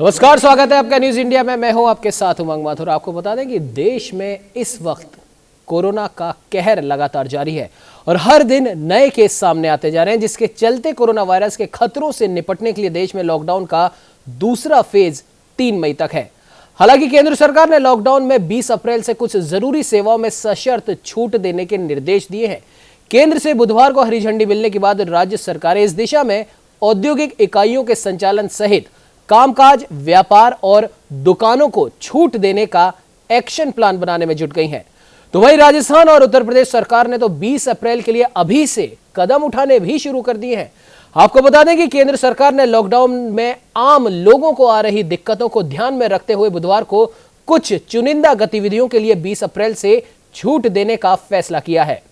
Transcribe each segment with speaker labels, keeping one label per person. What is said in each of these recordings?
Speaker 1: नमस्कार, स्वागत है आपका न्यूज इंडिया में। मैं हूं आपके साथ उमंग माथुर। आपको बता दें कि देश में इस वक्त कोरोना का कहर लगातार जारी है और हर दिन नए केस सामने आते जा रहे हैं, जिसके चलते कोरोना वायरस के खतरों से निपटने के लिए देश में लॉकडाउन का दूसरा फेज 3 मई तक है। हालांकि केंद्र सरकार ने लॉकडाउन में 20 अप्रैल से कुछ जरूरी सेवाओं में सशर्त छूट देने के निर्देश दिए हैं। केंद्र से बुधवार को हरी झंडी मिलने के बाद राज्य सरकारें इस दिशा में औद्योगिक इकाइयों के संचालन सहित कामकाज, व्यापार और दुकानों को छूट देने का एक्शन प्लान बनाने में जुट गई हैं। तो वहीं राजस्थान और उत्तर प्रदेश सरकार ने तो 20 अप्रैल के लिए अभी से कदम उठाने भी शुरू कर दिए हैं। आपको बता दें कि केंद्र सरकार ने लॉकडाउन में आम लोगों को आ रही दिक्कतों को ध्यान में रखते हुए बुधवार को कुछ चुनिंदा गतिविधियों के लिए 20 अप्रैल से छूट देने का फैसला किया है।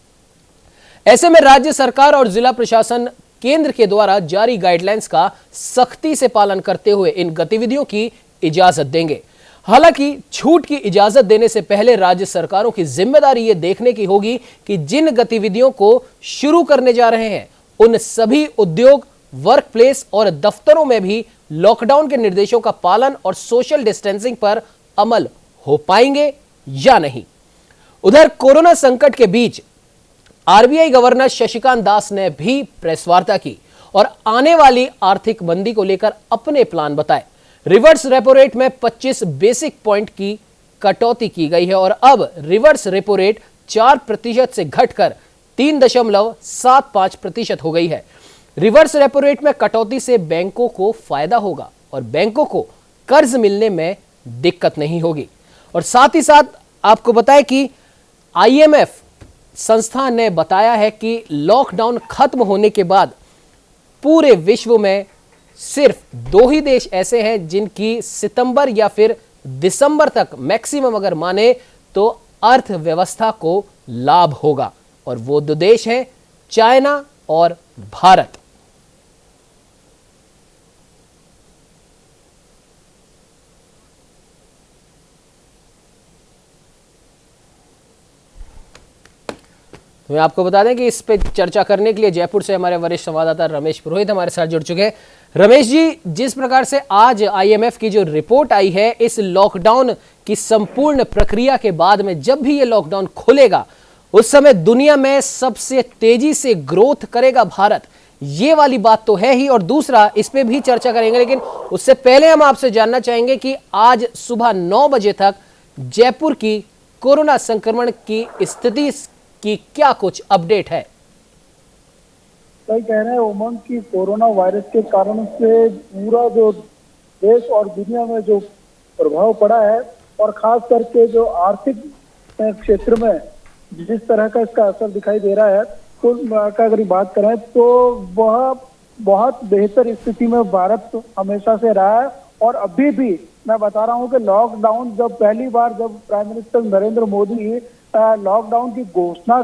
Speaker 1: ऐसे में राज्य सरकार और जिला प्रशासन केंद्र के द्वारा जारी गाइडलाइंस का सख्ती से पालन करते हुए इन गतिविधियों की इजाजत देंगे। हालांकि छूट की इजाजत देने से पहले राज्य सरकारों की जिम्मेदारी यह देखने की होगी कि जिन गतिविधियों को शुरू करने जा रहे हैं उन सभी उद्योग, वर्क प्लेस और दफ्तरों में भी लॉकडाउन के निर्देशों का पालन और सोशल डिस्टेंसिंग पर अमल हो पाएंगे या नहीं। उधर कोरोना संकट के बीच आरबीआई गवर्नर शक्तिकांत दास ने भी प्रेस वार्ता की और आने वाली आर्थिक मंदी को लेकर अपने प्लान बताए। रिवर्स रेपो रेट में 25 बेसिक पॉइंट की कटौती की गई है और अब रिवर्स रेपो रेट 4% से घटकर 3.75% हो गई है। रिवर्स रेपो रेट में कटौती से बैंकों को फायदा होगा और बैंकों को कर्ज मिलने में दिक्कत नहीं होगी। और साथ ही साथ आपको बताएं कि आईएमएफ संस्थान ने बताया है कि लॉकडाउन खत्म होने के बाद पूरे विश्व में सिर्फ 2 ही देश ऐसे हैं जिनकी सितंबर या फिर दिसंबर तक मैक्सिमम अगर माने तो अर्थव्यवस्था को लाभ होगा, और वो 2 देश हैं चाइना और भारत। मैं आपको बता दें कि इस पे चर्चा करने के लिए जयपुर से हमारे वरिष्ठ संवाददाता रमेश पुरोहित हमारे साथ जुड़ चुके हैं। रमेश जी, जिस प्रकार से आज आईएमएफ की जो रिपोर्ट आई है इस लॉकडाउन की संपूर्ण प्रक्रिया के बाद में, जब भी ये लॉकडाउन खुलेगा उस समय दुनिया में सबसे तेजी से ग्रोथ करेगा भारत, ये वाली बात तो है ही, और दूसरा इस पे भी चर्चा करेंगे। लेकिन उससे पहले हम आपसे जानना चाहेंगे कि आज सुबह 9 बजे तक जयपुर की कोरोना संक्रमण की स्थिति की क्या कुछ अपडेट है?
Speaker 2: सही कह रहे हैं उमंग की कोरोना वायरस के कारण से पूरा जो देश और दुनिया में जो प्रभाव पड़ा है और खास करके जो आर्थिक क्षेत्र में जिस तरह का इसका असर दिखाई दे रहा है, तो अगर बात करें तो वह बहुत बेहतर स्थिति में भारत हमेशा से रहा है। और अभी भी मैं बता रहा हूं कि लॉकडाउन जब पहली बार जब prime minister Narendra Modi lockdown की घोषणा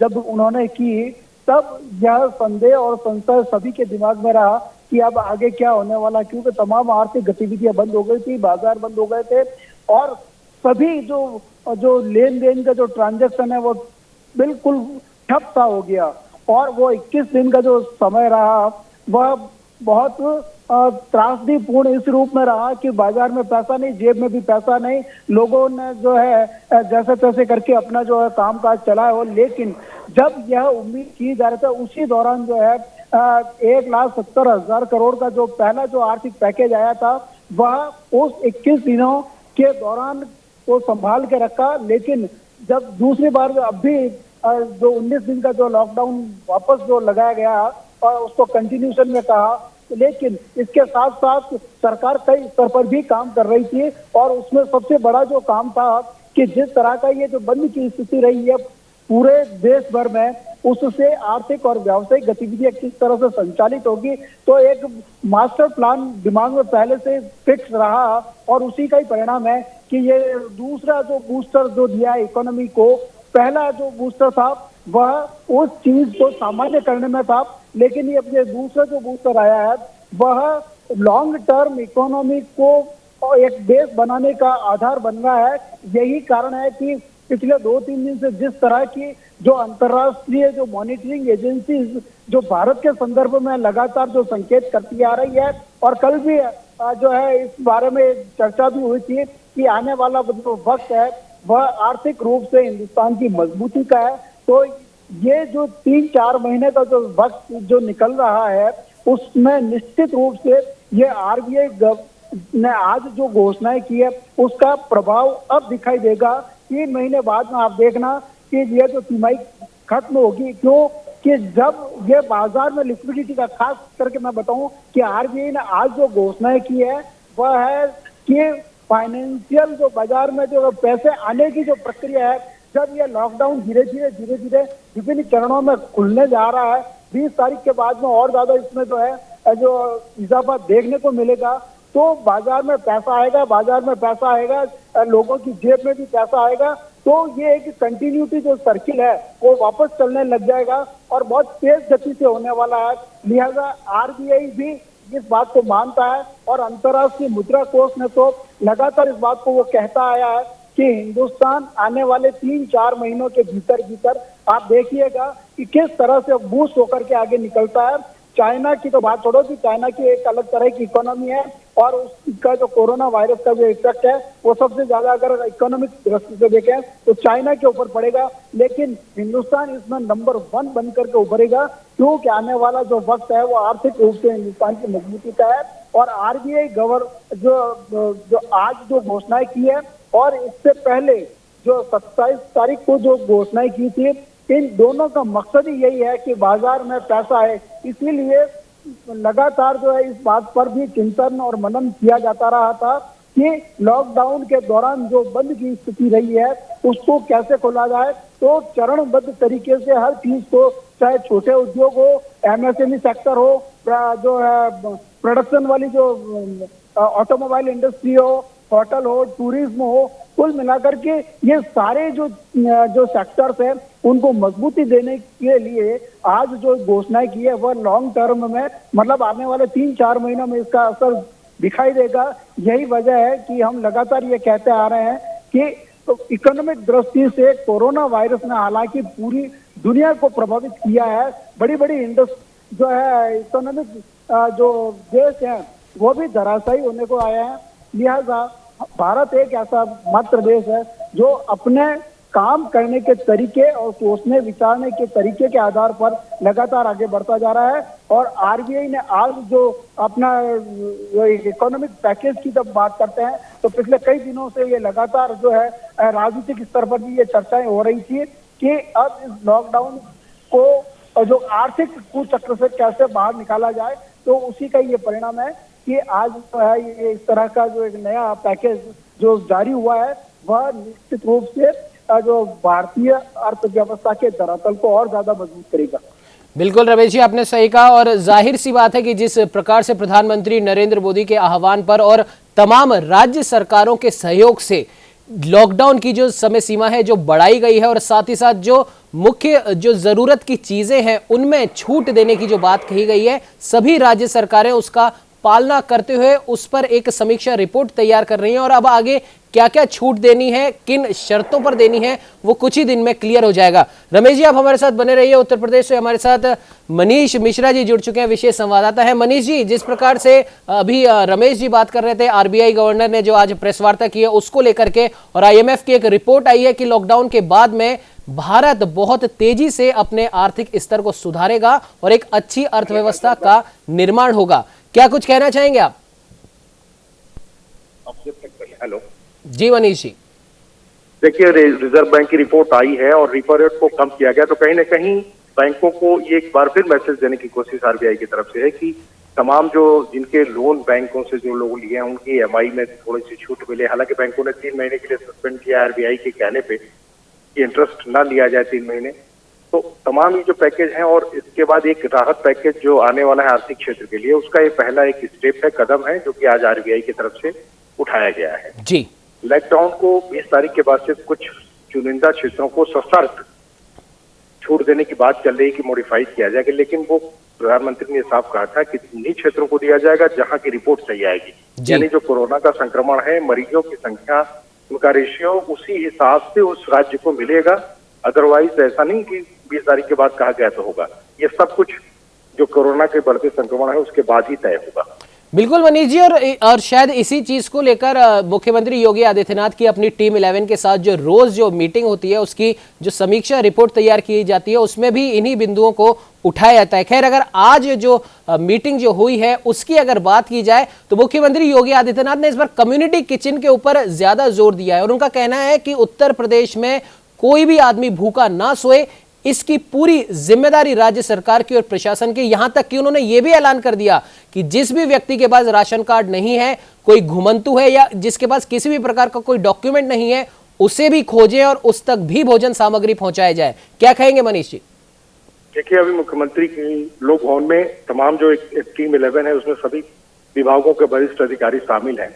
Speaker 2: जब उन्होंने की, तब यह संदेह और संशय सभी के दिमाग में रहा कि अब आगे क्या होने वाला, क्योंकि तमाम आर्थिक गतिविधियां बंद हो गई थी, बाजार बंद हो गए थे और सभी जो लेन देन का जो ट्रांजैक्शन है वो बिल्कुल ठप सा हो गया। और वो 21 दिन का जो समय रहा वह बहुत त्रासदीपूर्ण इस रूप में रहा कि बाजार में पैसा नहीं, जेब में भी पैसा नहीं, लोगों ने जो है जैसे तैसे करके अपना जो है कामकाज चलाया हो। लेकिन जब यह उम्मीद की जा रही था उसी दौरान जो है 1,70,000 करोड़ का जो पहला जो आर्थिक पैकेज आया था वह उस 21 दिनों के दौरान को संभाल के रखा। लेकिन जब दूसरी बार अब भी जो 19 दिन का जो लॉकडाउन वापस जो लगाया गया और उसको कंटिन्यूशन में कहा, लेकिन इसके साथ साथ सरकार कई स्तर पर भी काम कर रही थी। और उसमें सबसे बड़ा जो काम था कि जिस तरह का ये जो बंद की स्थिति रही है पूरे देश भर में, उससे आर्थिक और व्यावसायिक गतिविधियां किस तरह से संचालित होगी, तो एक मास्टर प्लान दिमाग में पहले से फिक्स रहा और उसी का ही परिणाम है कि ये दूसरा जो बूस्टर जो दिया है इकोनॉमी को, पहला जो बूस्टर था वह उस चीज को सामान्य करने में था, लेकिन ये दूसरा जो बूस्टर आया है वह लॉन्ग टर्म इकोनॉमी को एक बेस बनाने का आधार बन रहा है। यही कारण है कि पिछले 2-3 दिन से जिस तरह की जो अंतर्राष्ट्रीय जो मॉनिटरिंग एजेंसी जो भारत के संदर्भ में लगातार जो संकेत करती आ रही है, और कल भी जो है इस बारे में चर्चा भी हुई थी कि आने वाला जो वक्त है वह आर्थिक रूप से हिंदुस्तान की मजबूती का है। तो ये जो 3-4 महीने का जो वक्त जो निकल रहा है उसमें निश्चित रूप से ये आरबीआई ने आज जो घोषणाएं की है उसका प्रभाव अब दिखाई देगा। 3 महीने बाद में आप देखना कि ये जो तिमाही खत्म होगी, क्यों कि जब ये बाजार में लिक्विडिटी का, खास करके मैं बताऊं कि आरबीआई ने आज जो घोषणाएं की है वह है कि फाइनेंशियल जो बाजार में जो पैसे आने की जो प्रक्रिया है, जब ये लॉकडाउन धीरे धीरे विभिन्न चरणों में खुलने जा रहा है, 20 तारीख के बाद में और ज्यादा इसमें जो है जो इजाफा देखने को मिलेगा, तो बाजार में पैसा आएगा, लोगों की जेब में भी पैसा आएगा। तो ये एक कंटिन्यूटी जो सर्किल है वो वापस चलने लग जाएगा और बहुत तेज गति से होने वाला है। लिहाजा आरबीआई भी इस बात को मानता है और अंतर्राष्ट्रीय मुद्रा कोष ने तो लगातार इस बात को वो कहता आया है कि हिंदुस्तान आने वाले 3-4 महीनों के भीतर आप देखिएगा कि किस तरह से बूस्ट होकर के आगे निकलता है। चाइना की तो बात छोड़ो कि चाइना की एक अलग तरह की इकोनॉमी है और उसका जो कोरोना वायरस का जो इफेक्ट है वो सबसे ज्यादा अगर इकोनॉमिक दृष्टि से देखें तो चाइना के ऊपर पड़ेगा, लेकिन हिंदुस्तान इसमें नंबर 1 बन करके उभरेगा, क्योंकि आने वाला जो वक्त है वो आर्थिक रूप से हिंदुस्तान की मजबूती का है। और आरबीआई जो आज जो घोषणाएं की है और इससे पहले जो 27 तारीख को जो घोषणाएं की थी, इन दोनों का मकसद ही यही है कि बाजार में पैसा है। इसीलिए लगातार जो है इस बात पर भी चिंतन और मनन किया जाता रहा था कि लॉकडाउन के दौरान जो बंद की स्थिति रही है उसको कैसे खोला जाए। तो चरणबद्ध तरीके से हर चीज को, चाहे छोटे उद्योग हो, एमएसएमई सेक्टर हो, जो है प्रोडक्शन वाली जो ऑटोमोबाइल इंडस्ट्री हो, होटल हो, टूरिज्म हो, कुल मिलाकर के ये सारे जो सेक्टर्स हैं उनको मजबूती देने के लिए आज जो घोषणाएं की है वह लॉन्ग टर्म में, मतलब आने वाले 3-4 महीनों में इसका असर दिखाई देगा। यही वजह है कि हम लगातार ये कहते आ रहे हैं कि इकोनॉमिक दृष्टि से कोरोना वायरस ने हालांकि पूरी दुनिया को प्रभावित किया है, बड़ी बड़ी इंडस्ट्री जो है इकोनॉमिक जो देश हैं वो भी धराशायी होने को आए हैं। लिहाजा भारत एक ऐसा मात्र देश है जो अपने काम करने के तरीके और सोचने विचारने के तरीके के आधार पर लगातार आगे बढ़ता जा रहा है। और आरबीआई ने आज जो अपना इकोनॉमिक पैकेज की जब बात करते हैं तो पिछले कई दिनों से ये लगातार जो है राजनीतिक स्तर पर भी ये चर्चाएं हो रही थी कि अब इस लॉकडाउन को जो आर्थिक कुचक्र से कैसे बाहर निकाला जाए, तो उसी का ये परिणाम है कि आज जो है ये इस तरह का जो एक नया पैकेज जो जारी हुआ है वह निश्चित रूप से जो भारतीय अर्थव्यवस्था के धरातल को और ज्यादा मजबूत करेगा।
Speaker 1: बिल्कुल रमेश जी, आपने सही कहा और जाहिर सी बात है कि जिस प्रकार से प्रधानमंत्री नरेंद्र मोदी के आह्वान पर और तमाम राज्य सरकारों के सहयोग से लॉकडाउन की जो समय सीमा है जो बढ़ाई गई है और साथ ही साथ जो मुख्य जो जरूरत की चीजें हैं उनमें छूट देने की जो बात कही गई है, सभी राज्य सरकारें उसका पालना करते हुए उस पर एक समीक्षा रिपोर्ट तैयार कर रही हैं और अब आगे क्या क्या छूट देनी है, किन शर्तों पर देनी है, वो कुछ ही दिन में क्लियर हो जाएगा। रमेश जी, आप हमारे साथ बने रहिए। उत्तर प्रदेश से हमारे साथ मनीष मिश्रा जी जुड़ चुके हैं, विशेष संवाददाता है। मनीष जी, जिस प्रकार से अभी रमेश जी बात कर रहे थे, आरबीआई गवर्नर ने जो आज प्रेस वार्ता की है उसको लेकर के, और आईएमएफ की एक रिपोर्ट आई है कि लॉकडाउन के बाद में भारत बहुत तेजी से अपने आर्थिक स्तर को सुधारेगा और एक अच्छी अर्थव्यवस्था का निर्माण होगा। क्या कुछ कहना चाहेंगे आप?
Speaker 3: हेलो
Speaker 1: जी मनीष जी,
Speaker 3: देखिए, रिजर्व बैंक की रिपोर्ट आई है और रिपो रेट को कम किया गया, तो कहीं ना कहीं बैंकों को ये एक बार फिर मैसेज देने की कोशिश आरबीआई की तरफ से है कि तमाम जो जिनके लोन बैंकों से जो लोग लिए हैं उनकी ईएमआई में थोड़ी सी छूट मिले। हालांकि बैंकों ने 3 महीने के लिए सस्पेंड किया आरबीआई के कहने पे कि इंटरेस्ट ना लिया जाए 3 महीने। तो तमाम ये जो पैकेज हैं और इसके बाद एक राहत पैकेज जो आने वाला है आर्थिक क्षेत्र के लिए, उसका ये पहला एक स्टेप है, कदम है, जो कि आज आरबीआई की तरफ से उठाया गया है।
Speaker 1: जी,
Speaker 3: लॉकडाउन को 20 तारीख के बाद से कुछ चुनिंदा क्षेत्रों को सशर्त छूट देने की बात चल रही कि मॉडिफाइड किया जाएगा, लेकिन वो प्रधानमंत्री ने साफ कहा था कि उन्हीं क्षेत्रों को दिया जाएगा जहां की रिपोर्ट सही आएगी, यानी जो कोरोना का संक्रमण है, मरीजों की संख्या, उनका रेशियो उसी हिसाब से उस राज्य को मिलेगा। अदरवाइज ऐसा नहीं कि 20 तारीख के बाद कहा गया तो होगा। ये सब कुछ जो कोरोना के बढ़ते संक्रमण है उसके बाद ही तय होगा।
Speaker 1: बिल्कुल मनीष जी, और शायद इसी चीज को लेकर मुख्यमंत्री योगी आदित्यनाथ की अपनी टीम 11 के साथ जो रोज जो मीटिंग होती है उसकी जो समीक्षा रिपोर्ट तैयार की जाती है उसमें भी इन्हीं बिंदुओं को उठाया जाता है। खैर, अगर आज जो मीटिंग जो हुई है उसकी अगर बात की जाए तो मुख्यमंत्री योगी आदित्यनाथ ने इस बार कम्युनिटी किचन के ऊपर ज्यादा जोर दिया है और उनका कहना है कि उत्तर प्रदेश में कोई भी आदमी भूखा ना सोए, इसकी पूरी जिम्मेदारी राज्य सरकार की और प्रशासन की। यहां तक कि उन्होंने यह भी ऐलान कर दिया कि जिस भी व्यक्ति के पास राशन कार्ड नहीं है, कोई घुमंतु है या जिसके पास किसी भी प्रकार का कोई डॉक्यूमेंट नहीं है, उसे भी खोजें और उस तक भी भोजन सामग्री पहुंचाया जाए। क्या कहेंगे मनीष जी?
Speaker 3: देखिए, अभी मुख्यमंत्री की लोक भवन में तमाम जो एक टीम 11 है उसमें सभी विभागों के वरिष्ठ अधिकारी शामिल हैं।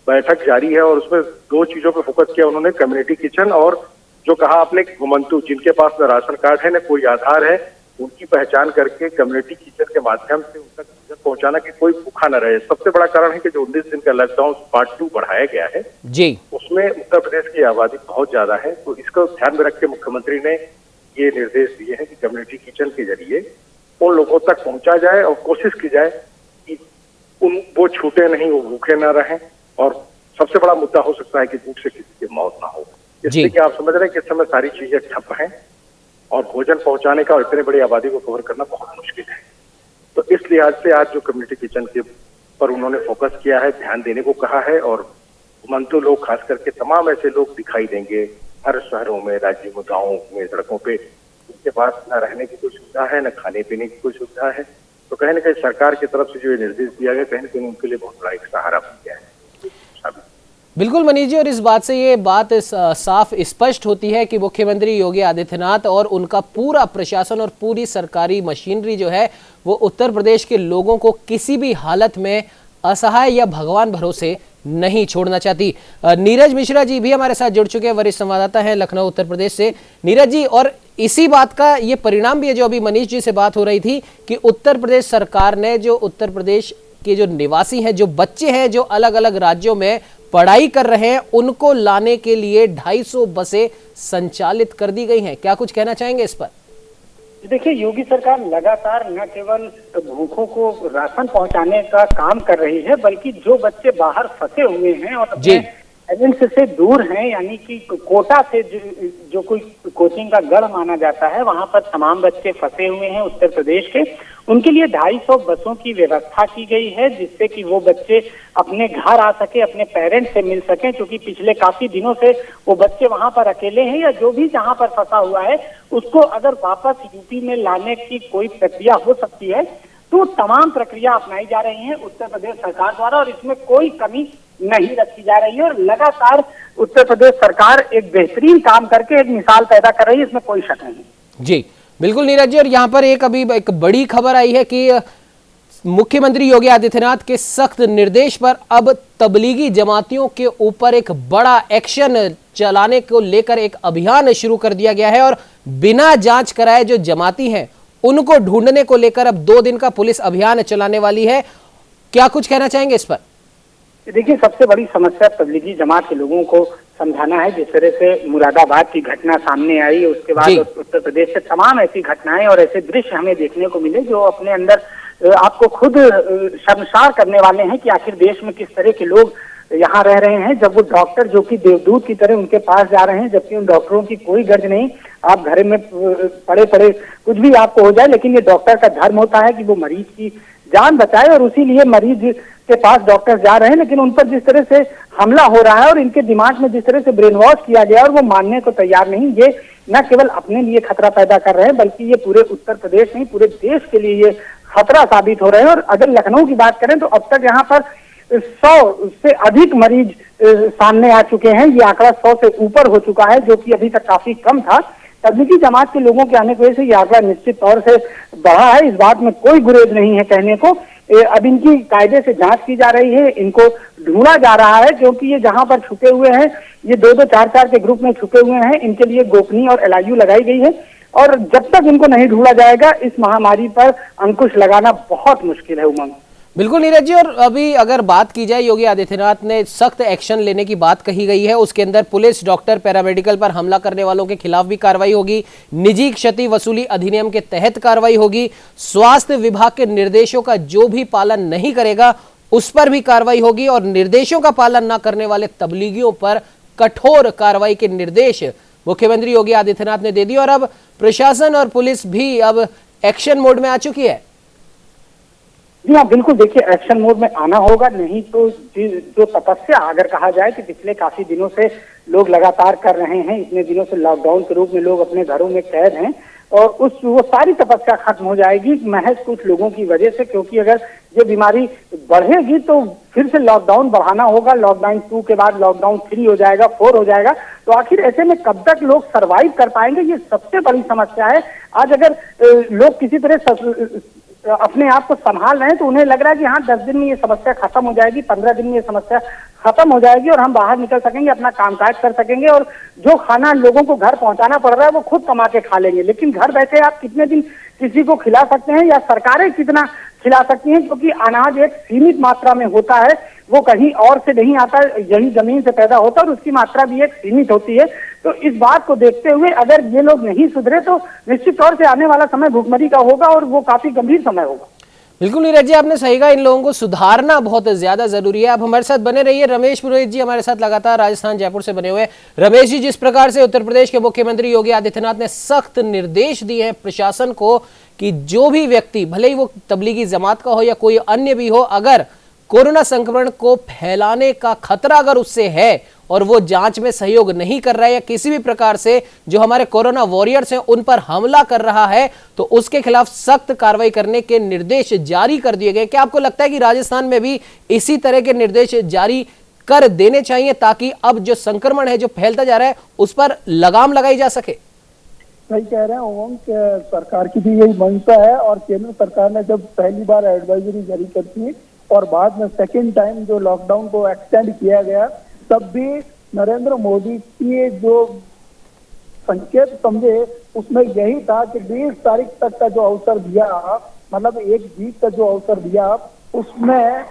Speaker 3: बैठक जारी है और उसमें दो चीजों पर फोकस किया उन्होंने, कम्युनिटी किचन और जो कहा आपने घुमंतु जिनके पास न राशन कार्ड है न कोई आधार है, उनकी पहचान करके कम्युनिटी किचन के माध्यम से उन तक भोजन पहुंचाना कि कोई भूखा न रहे। सबसे बड़ा कारण है कि जो 19 दिन का लॉकडाउन पार्ट 2 बढ़ाया गया है
Speaker 1: जी,
Speaker 3: उसमें उत्तर प्रदेश की आबादी बहुत ज्यादा है, तो इसको ध्यान में रख के मुख्यमंत्री ने ये निर्देश दिए हैं कि कम्युनिटी किचन के जरिए उन लोगों तक पहुंचा जाए और कोशिश की जाए कि वो छूटे नहीं, वो भूखे न रहें। और सबसे बड़ा मुद्दा हो सकता है कि भूख से किसी की मौत ना हो। इसलिए कि आप समझ रहे हैं कि इस समय सारी चीजें ठप हैं और भोजन पहुंचाने का और इतने बड़ी आबादी को कवर करना बहुत मुश्किल है। तो इस लिहाज से आज जो कम्युनिटी किचन के पर उन्होंने फोकस किया है, ध्यान देने को कहा है और घुमंतु लोग खास करके तमाम ऐसे लोग दिखाई देंगे हर शहरों में, राज्यों में, गाँवों में, सड़कों पे, जिनके पास न रहने की कोई सुविधा है न खाने पीने की कोई सुविधा है। तो कहीं न कहीं सरकार की तरफ से जो ये निर्देश दिया गया, कहीं न कहीं उनके लिए बहुत बड़ा एक सहारा बन गया है।
Speaker 1: बिल्कुल मनीष जी, और इस बात से ये बात साफ स्पष्ट होती है कि मुख्यमंत्री योगी आदित्यनाथ और उनका पूरा प्रशासन और पूरी सरकारी मशीनरी जो है वो उत्तर प्रदेश के लोगों को किसी भी हालत में असहाय या भगवान भरोसे नहीं छोड़ना चाहती। नीरज मिश्रा जी भी हमारे साथ जुड़ चुके हैं, वरिष्ठ संवाददाता हैं लखनऊ उत्तर प्रदेश से। नीरज जी, और इसी बात का ये परिणाम भी है जो अभी मनीष जी से बात हो रही थी कि उत्तर प्रदेश सरकार ने जो उत्तर प्रदेश के जो निवासी हैं, जो बच्चे हैं जो अलग अलग राज्यों में पढ़ाई कर रहे हैं, उनको लाने के लिए 250 बसें संचालित कर दी गई हैं। क्या कुछ कहना चाहेंगे इस पर?
Speaker 4: देखिए, योगी सरकार लगातार न केवल भूखों को राशन पहुंचाने का काम कर रही है, बल्कि जो बच्चे बाहर फंसे हुए हैं और अपने पेरेंट्स से दूर हैं, यानी कि कोटा से जो कोई कोचिंग का गढ़ माना जाता है, वहां पर तमाम बच्चे फंसे हुए हैं उत्तर प्रदेश के, उनके लिए 250 बसों की व्यवस्था की गई है, जिससे कि वो बच्चे अपने घर आ सके, अपने पेरेंट्स से मिल सकें, क्योंकि पिछले काफी दिनों से वो बच्चे वहां पर अकेले हैं या जो भी जहां पर फंसा हुआ है उसको अगर वापस यूपी में लाने की कोई प्रक्रिया हो सकती है तो तमाम प्रक्रिया अपनाई जा रही है उत्तर प्रदेश सरकार द्वारा और इसमें कोई कमी नहीं रखी जा रही है। और लगातार उत्तर प्रदेश सरकार एक बेहतरीन काम करके एक मिसाल पैदा कर रही है, इसमें कोई शक नहीं।
Speaker 1: जी बिल्कुल नीरज जी, और यहाँ पर अभी एक बड़ी खबर आई है कि मुख्यमंत्री योगी आदित्यनाथ के सख्त निर्देश पर अब तबलीगी जमातियों के ऊपर एक बड़ा एक्शन चलाने को लेकर एक अभियान शुरू कर दिया गया है और बिना जांच कराए जो जमाती हैं उनको ढूंढने को लेकर अब 2 दिन का पुलिस अभियान चलाने वाली है। क्या कुछ कहना चाहेंगे इस पर?
Speaker 4: देखिए, सबसे बड़ी समस्या तबलीगी जमात के लोगों को समझाना है। जिस तरह से मुरादाबाद की घटना सामने आई, उसके बाद उत्तर प्रदेश से तमाम ऐसी घटनाएं और ऐसे दृश्य हमें देखने को मिले जो अपने अंदर आपको खुद शर्मसार करने वाले हैं कि आखिर देश में किस तरह के लोग यहाँ रह रहे हैं। जब वो डॉक्टर जो कि देवदूत की तरह उनके पास जा रहे हैं, जबकि उन डॉक्टरों की कोई गर्ज नहीं, आप घर में पड़े पड़े कुछ भी आपको हो जाए, लेकिन ये डॉक्टर का धर्म होता है कि वो मरीज की जान बचाए और उसी लिए मरीज के पास डॉक्टर जा रहे हैं। लेकिन उन पर जिस तरह से हमला हो रहा है और इनके दिमाग में जिस तरह से ब्रेन वॉश किया गया और वो मानने को तैयार नहीं, ये न केवल अपने लिए खतरा पैदा कर रहे हैं बल्कि ये पूरे उत्तर प्रदेश नहीं पूरे देश के लिए ये खतरा साबित हो रहे हैं। और अगर लखनऊ की बात करें तो अब तक यहाँ पर 100 से अधिक मरीज सामने आ चुके हैं। ये आंकड़ा 100 से ऊपर हो चुका है, जो कि अभी तक काफी कम था। तबलीगी जमात के लोगों के आने की वजह से ये आंकड़ा निश्चित तौर से बढ़ा है, इस बात में कोई गुरेज नहीं है कहने को। अब इनकी कायदे से जांच की जा रही है, इनको ढूंढा जा रहा है, क्योंकि ये जहां पर छुपे हुए हैं, ये 2-2, 4-4 के ग्रुप में छुपे हुए हैं। इनके लिए गोपनीय और LIU लगाई गई है और जब तक इनको नहीं ढूंढा जाएगा इस महामारी पर अंकुश लगाना बहुत मुश्किल है। उमंग,
Speaker 1: बिल्कुल नीरज जी, और अभी अगर बात की जाए, योगी आदित्यनाथ ने सख्त एक्शन लेने की बात कही गई है। उसके अंदर पुलिस, डॉक्टर, पैरामेडिकल पर हमला करने वालों के खिलाफ भी कार्रवाई होगी, निजी क्षति वसूली अधिनियम के तहत कार्रवाई होगी, स्वास्थ्य विभाग के निर्देशों का जो भी पालन नहीं करेगा उस पर भी कार्रवाई होगी और निर्देशों का पालन न करने वाले तबलीगियों पर कठोर कार्रवाई के निर्देश मुख्यमंत्री योगी आदित्यनाथ ने दे दिए और अब प्रशासन और पुलिस भी अब एक्शन मोड में आ चुकी है।
Speaker 4: जी हाँ, बिल्कुल। देखिए, एक्शन मोड में आना होगा, नहीं तो जो तपस्या अगर कहा जाए कि पिछले काफी दिनों से लोग लगातार कर रहे हैं, इतने दिनों से लॉकडाउन के रूप में लोग अपने घरों में कैद हैं और वो सारी तपस्या खत्म हो जाएगी महज कुछ लोगों की वजह से। क्योंकि अगर ये बीमारी बढ़ेगी तो फिर से लॉकडाउन बढ़ाना होगा, लॉकडाउन 2 के बाद लॉकडाउन 3 हो जाएगा, 4 हो जाएगा। तो आखिर ऐसे में कब तक लोग सरवाइव कर पाएंगे, ये सबसे बड़ी समस्या है। आज अगर लोग किसी तरह अपने आप को संभाल रहे हैं तो उन्हें लग रहा है कि हाँ 10 दिन में ये समस्या खत्म हो जाएगी, 15 दिन में ये समस्या खत्म हो जाएगी और हम बाहर निकल सकेंगे, अपना कामकाज कर सकेंगे और जो खाना लोगों को घर पहुंचाना पड़ रहा है वो खुद कमा के खा लेंगे। लेकिन घर बैठे आप कितने दिन किसी को खिला सकते हैं या सरकारें कितना खिला सकती हैं? क्योंकि अनाज एक सीमित मात्रा में होता है, वो कहीं और से नहीं आता, यही जमीन से पैदा होता है और उसकी मात्रा भी एक सीमित होती है। तो इस बात को देखते हुए अगर ये लोग नहीं सुधरे तो निश्चित तौर से आने वाला समय भुखमरी का होगा और वो काफी गंभीर समय होगा।
Speaker 1: बिल्कुल नीरज जी, आपने सही कहा, इन लोगों को सुधारना बहुत ज्यादा जरूरी है। आप हमारे साथ बने रहिए। रमेश पुरोहित जी हमारे साथ लगातार राजस्थान जयपुर से बने हुए हैं। रमेश जी, जिस प्रकार से उत्तर प्रदेश के मुख्यमंत्री योगी आदित्यनाथ ने सख्त निर्देश दिए हैं प्रशासन को कि जो भी व्यक्ति, भले ही वो तबलीगी जमात का हो या कोई अन्य भी हो, अगर कोरोना संक्रमण को फैलाने का खतरा अगर उससे है और वो जांच में सहयोग नहीं कर रहा है या किसी भी प्रकार से जो हमारे कोरोना वॉरियर्स हैं उन पर हमला कर रहा है, तो उसके खिलाफ सख्त कार्रवाई करने के निर्देश जारी कर दिए गए। क्या आपको लगता है कि राजस्थान में भी इसी तरह के निर्देश जारी कर देने चाहिए ताकि अब जो संक्रमण है जो फैलता जा रहा है उस पर लगाम लगाई जा सके?
Speaker 2: सही कह रहे हैं उमंग, सरकार की भी यही मंशा है और केंद्र सरकार ने जब पहली बार एडवाइजरी जारी की थी और बाद में सेकेंड टाइम जो लॉकडाउन को एक्सटेंड किया गया, तब भी नरेंद्र मोदी की जो संकेत समझे उसमें यही था कि 20 तारीख तक का जो अवसर दिया, मतलब एक वीक का जो अवसर दिया, उसमें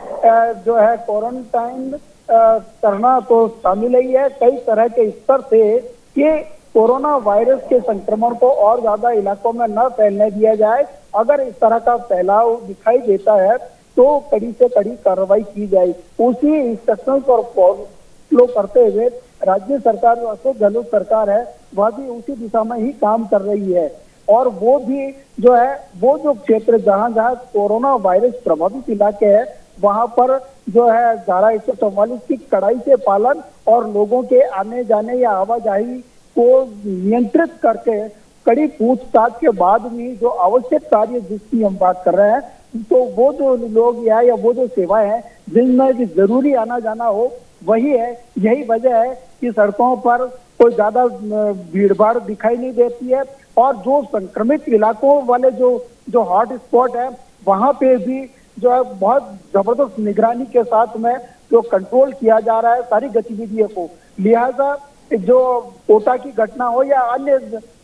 Speaker 2: जो है क्वारंटाइन करना तो शामिल ही है कई तरह के स्तर से कि कोरोना वायरस के संक्रमण को और ज्यादा इलाकों में न फैलने दिया जाए। अगर इस तरह का फैलाव दिखाई देता है तो कड़ी से कड़ी कार्रवाई की जाए। उसी इंस्ट्रक्शंस और फॉलो करते हुए राज्य सरकार जो अशोक गहलोत सरकार है वह भी उसी दिशा में ही काम कर रही है और वो भी जो है वो जो क्षेत्र जहां जहां कोरोना वायरस प्रभावित इलाके है वहां पर जो है धारा 144 की कड़ाई से पालन और लोगों के आने जाने या आवाजाही को नियंत्रित करके कड़ी पूछताछ के बाद भी जो आवश्यक कार्य जिसकी हम बात कर रहे हैं, तो वो जो लोग या वो जो सेवाएं हैं जिनमें भी जरूरी आना जाना हो वही है। यही वजह है कि सड़कों पर कोई ज्यादा भीड़ भाड़ दिखाई नहीं देती है और जो संक्रमित इलाकों वाले जो हॉट स्पॉट है वहां पे भी जो है बहुत जबरदस्त निगरानी के साथ में जो कंट्रोल किया जा रहा है सारी गतिविधियों को। लिहाजा जो कोटा की घटना हो या अन्य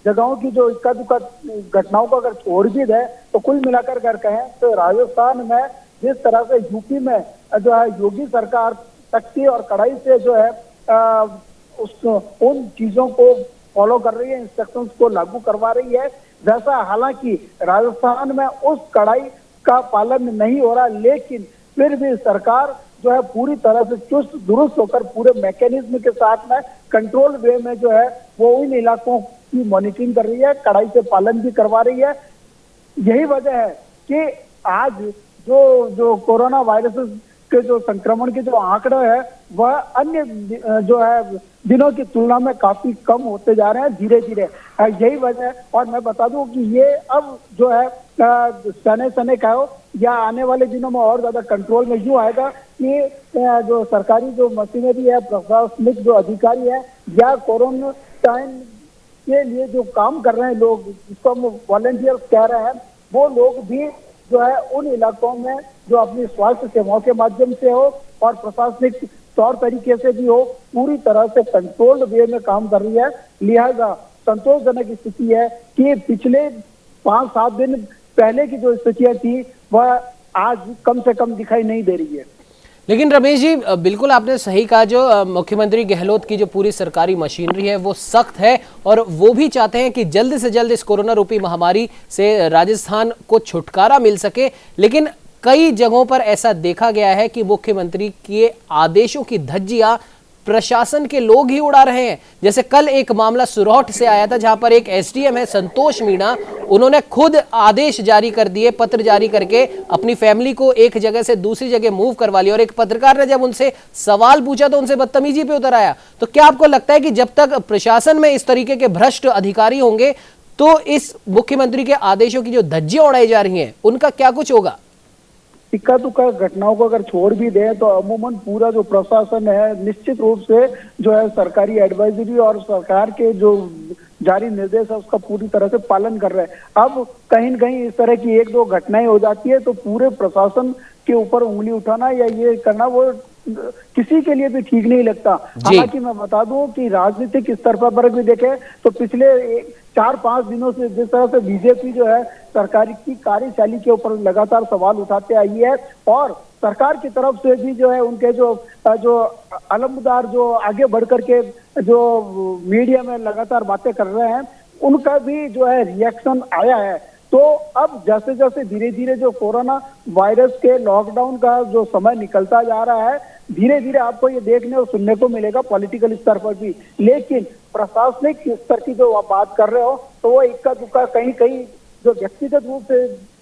Speaker 2: जगहों की जो इक्का दुक्का घटनाओं को अगर छोड़ भी दे तो कुल मिलाकर अगर कहें तो राजस्थान में जिस तरह से यूपी में जो है योगी सरकार सख्ती और कड़ाई से जो है उन चीजों को फॉलो कर रही है, इंस्ट्रक्शंस को लागू करवा रही है, वैसा हालांकि राजस्थान में उस कड़ाई का पालन नहीं हो रहा, लेकिन फिर भी सरकार जो है पूरी तरह से चुस्त दुरुस्त होकर पूरे मैकेनिज्म के साथ में कंट्रोल वे में जो है वो इन इलाकों की मॉनिटरिंग कर रही है, कड़ाई से पालन भी करवा रही है। यही वजह है कि आज जो कोरोना वायरस के जो संक्रमण के जो आंकड़े हैं वह अन्य जो है दिनों की तुलना में काफी कम होते जा रहे हैं धीरे धीरे। यही वजह है और मैं बता दूं कि ये अब जो है सने का हो या आने वाले दिनों में और ज्यादा कंट्रोल में यूं आएगा कि जो सरकारी जो मशीनरी है, प्रशासनिक जो अधिकारी है या क्वारंटाइन के लिए जो काम कर रहे हैं लोग, जिसको हम वॉलंटियर्स कह रहे हैं, वो लोग भी जो है उन इलाकों में जो अपनी स्वास्थ्य सेवाओं के माध्यम से हो और प्रशासनिक तौर तरीके से भी हो पूरी तरह से कंट्रोल्ड वे में काम कर रही है। लिहाजा संतोषजनक स्थिति है कि पिछले 5-7 दिन पहले की जो स्थितियां थी वह आज कम से कम दिखाई नहीं दे रही है।
Speaker 1: लेकिन रमेश जी, बिल्कुल आपने सही कहा, जो मुख्यमंत्री गहलोत की जो पूरी सरकारी मशीनरी है वो सख्त है और वो भी चाहते हैं कि जल्द से जल्द इस कोरोना रूपी महामारी से राजस्थान को छुटकारा मिल सके। लेकिन कई जगहों पर ऐसा देखा गया है कि मुख्यमंत्री के आदेशों की धज्जियां प्रशासन के लोग ही उड़ा रहे हैं। जैसे कल एक मामला सुरौठ से आया था, जहां पर एक एसडीएम है संतोष मीणा, उन्होंने खुद आदेश जारी कर दिए, पत्र जारी करके अपनी फैमिली को एक जगह से दूसरी जगह मूव करवा लिया। और एक पत्रकार ने जब उनसे सवाल पूछा तो उनसे बदतमीजी पे उतर आया। तो क्या आपको लगता है कि जब तक प्रशासन में इस तरीके के भ्रष्ट अधिकारी होंगे तो इस मुख्यमंत्री के आदेशों की जो धज्जियां उड़ाई जा रही हैं उनका क्या कुछ होगा?
Speaker 2: इक्का दुक्का घटनाओं को अगर छोड़ भी दें तो अमूमन पूरा जो प्रशासन है निश्चित रूप से जो है सरकारी एडवाइजरी और सरकार के जो जारी निर्देश है उसका पूरी तरह से पालन कर रहे हैं। अब कहीं न कहीं इस तरह की एक दो घटनाएं हो जाती है तो पूरे प्रशासन के ऊपर उंगली उठाना या ये करना वो किसी के लिए भी ठीक नहीं लगता। हालांकि मैं बता दूं कि राजनीतिक स्तर पर भी देखें तो पिछले 4-5 दिनों से जिस तरह से बीजेपी जो है सरकार की कार्यशैली के ऊपर लगातार सवाल उठाते आई है और सरकार की तरफ से भी जो है उनके जो अलमदार जो आगे बढ़ करके जो मीडिया में लगातार बातें कर रहे हैं उनका भी जो है रिएक्शन आया है। तो अब जैसे जैसे धीरे धीरे जो कोरोना वायरस के लॉकडाउन का जो समय निकलता जा रहा है धीरे धीरे आपको ये देखने और सुनने को मिलेगा पॉलिटिकल स्तर पर भी। लेकिन प्रशासनिक स्तर की जो आप बात कर रहे हो तो वो इक्का दुक्का कहीं कहीं जो व्यक्तिगत रूप से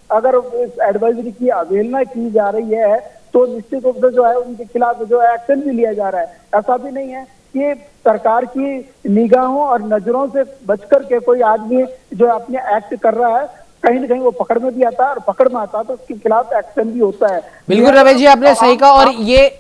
Speaker 2: अगर इस एडवाइजरी की अवहेलना की जा रही है तो निश्चित रूप से जो है उनके खिलाफ जो एक्शन भी लिया जा रहा है। ऐसा भी नहीं है कि सरकार की निगाहों और नजरों से बचकर के कोई आदमी जो अपने एक्ट कर रहा है कहीं न कहीं वो पकड़ में भी आता है और पकड़ में आता है तो उसके खिलाफ एक्शन भी होता है।
Speaker 1: बिल्कुल रमेश जी, आपने सही कहा। और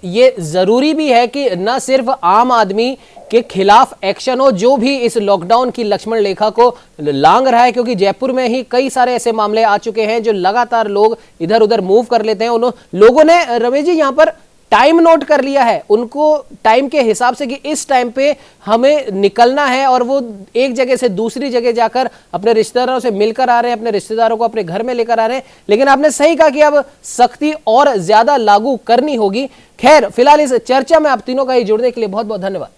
Speaker 1: ये जरूरी भी है कि न सिर्फ आम आदमी के खिलाफ एक्शन हो जो भी इस लॉकडाउन की लक्ष्मण रेखा को लांघ रहा है, क्योंकि जयपुर में ही कई सारे ऐसे मामले आ चुके हैं जो लगातार लोग इधर उधर मूव कर लेते हैं। उन लोगों ने रमेश जी यहाँ पर टाइम नोट कर लिया है, उनको टाइम के हिसाब से कि इस टाइम पे हमें निकलना है और वो एक जगह से दूसरी जगह जाकर अपने रिश्तेदारों से मिलकर आ रहे हैं, अपने रिश्तेदारों को अपने घर में लेकर आ रहे हैं। लेकिन आपने सही कहा कि अब सख्ती और ज्यादा लागू करनी होगी। खैर, फिलहाल इस चर्चा में आप तीनों का ही जुड़ने के लिए बहुत बहुत धन्यवाद।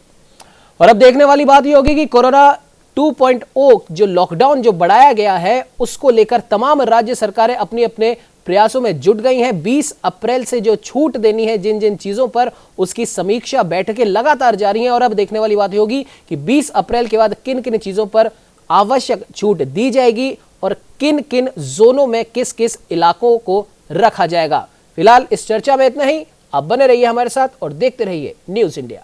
Speaker 1: और अब देखने वाली बात यह होगी कि कोरोना 2.0 जो लॉकडाउन जो बढ़ाया गया है उसको लेकर तमाम राज्य सरकारें अपने अपने प्रयासों में जुट गई हैं। 20 अप्रैल से जो छूट देनी है जिन जिन चीजों पर उसकी समीक्षा बैठकें लगातार जारी हैं। और अब देखने वाली बात होगी कि 20 अप्रैल के बाद किन किन चीजों पर आवश्यक छूट दी जाएगी और किन किन जोनों में किस किस इलाकों को रखा जाएगा। फिलहाल इस चर्चा में इतना ही। आप बने रहिए हमारे साथ और देखते रहिए न्यूज़ इंडिया।